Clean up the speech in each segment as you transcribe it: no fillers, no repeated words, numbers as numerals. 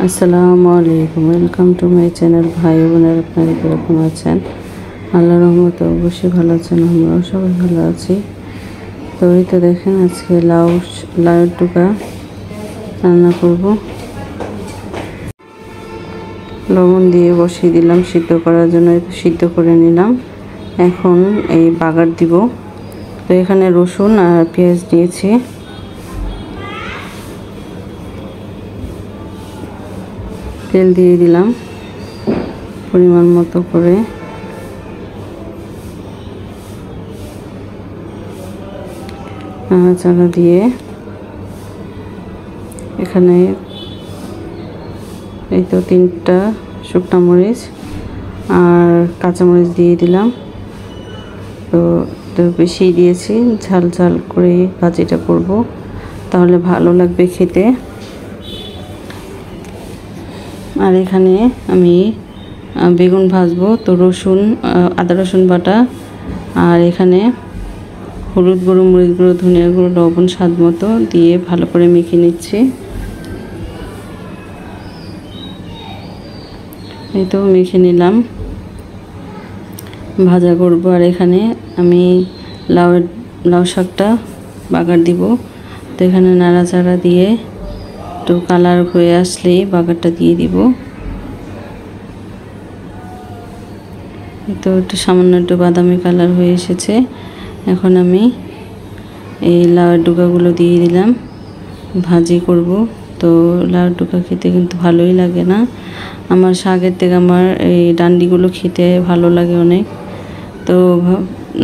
আসসালামু আলাইকুম, welcome to my channel. ভাই বোনেরা আপনারা কীরকম আছেন? আল্লাহর রহমতে অবশ্যই ভালো আছেন, আমরাও সবাই ভালো আছি। তো এই তো দেখেন আজকে লাউয়ের টুকা রান্না করব। লবণ দিয়ে বসিয়ে দিলাম সিদ্ধ করার জন্য, সিদ্ধ করে নিলাম। এখন এই বাগার দিব। তো এখানে রসুন আর পেঁয়াজ দিয়েছি। তেল দিয়ে দিলাম পরিমাণ মতো করে। নাড়াচাড়া দিয়ে এখানে এই তো 3টা শুকনা মরিচ আর কাঁচামরিচ দিয়ে দিলাম। তো বেশি দিয়েছি, ঝাল ঝাল করে ভাজিটা করব, তাহলে ভালো লাগবে খেতে। আর এখানে আমি বেগুন ভাজবো। তো রসুন, আদা রসুন বাটা, আর এখানে হলুদ গুঁড়ো, মরিচ গুঁড়ো, ধনিয়া গুঁড়ো, লবণ স্বাদ মতো দিয়ে ভালো করে মেখে নিচ্ছি। এই তো মেখে নিলাম, ভাজা করব। আর এখানে আমি লাউ শাকটা বাগার দিব। তো এখানে নাড়াচাড়া দিয়ে একটু কালার হয়ে আসলেই বাগারটা দিয়ে দিব। তো একটু সামান্য একটু বাদামি কালার হয়ে এসেছে। এখন আমি এই লাউয়ের ডুকাগুলো দিয়ে দিলাম, ভাজি করব। তো লাউয়ের ডুকা খেতে কিন্তু ভালোই লাগে না, আমার শাকের থেকে আমার এই ডান্ডিগুলো খেতে ভালো লাগে অনেক। তো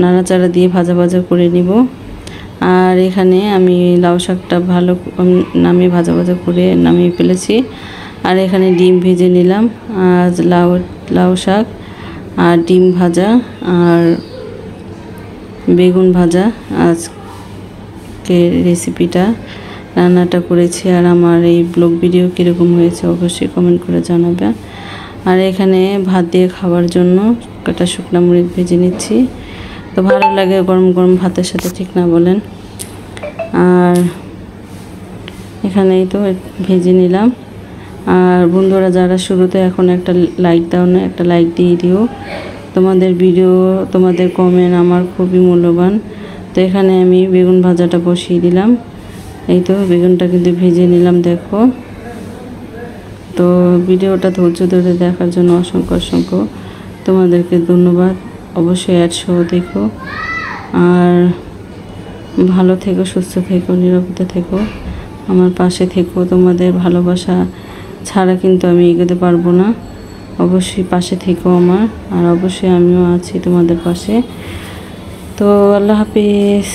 নাড়াচাড়া দিয়ে ভাজা ভাজা করে নিব। আর এখানে আমি লাউ শাকটা ভালো নামিয়ে ভাজা ভাজা করে নামিয়ে ফেলেছি। আর এখানে ডিম ভেজে নিলাম। আজ লাউ শাক আর ডিম ভাজা আর বেগুন ভাজা আজকে রেসিপিটা রান্নাটা করেছি। আর আমার এই ব্লগ ভিডিও কীরকম হয়েছে অবশ্যই কমেন্ট করে জানাবে। আর এখানে ভাত দিয়ে খাওয়ার জন্য কটা শুকনো মরিচ ভেজে নিচ্ছি। তো ভালো লাগে গরম গরম ভাতের সাথে, ঠিক না বলেন? আর এখানেই তো ভেজে নিলাম। আর বন্ধুরা যারা শুরুতে এখন একটা লাইক দাও না, একটা লাইক দিয়ে দিও। তোমাদের ভিডিও, তোমাদের কমেন্ট আমার খুবই মূল্যবান। তো এখানে আমি বেগুন ভাজাটা বসিয়ে দিলাম। এই তো বেগুনটা কিন্তু ভেজে নিলাম, দেখো। তো ভিডিওটা ধৈর্য ধরে দেখার জন্য অসংখ্য তোমাদেরকে ধন্যবাদ। অবশ্যই অ্যাড সহ দেখো। আর ভালো থেকো, সুস্থ থেকো, নিরাপদে থেকো, আমার পাশে থেকো। তোমাদের ভালোবাসা ছাড়া কিন্তু আমি এগোতে পারবো না। অবশ্যই পাশে থেকো আমার, আর অবশ্যই আমিও আছি তোমাদের পাশে। তো আল্লাহ হাফিজ।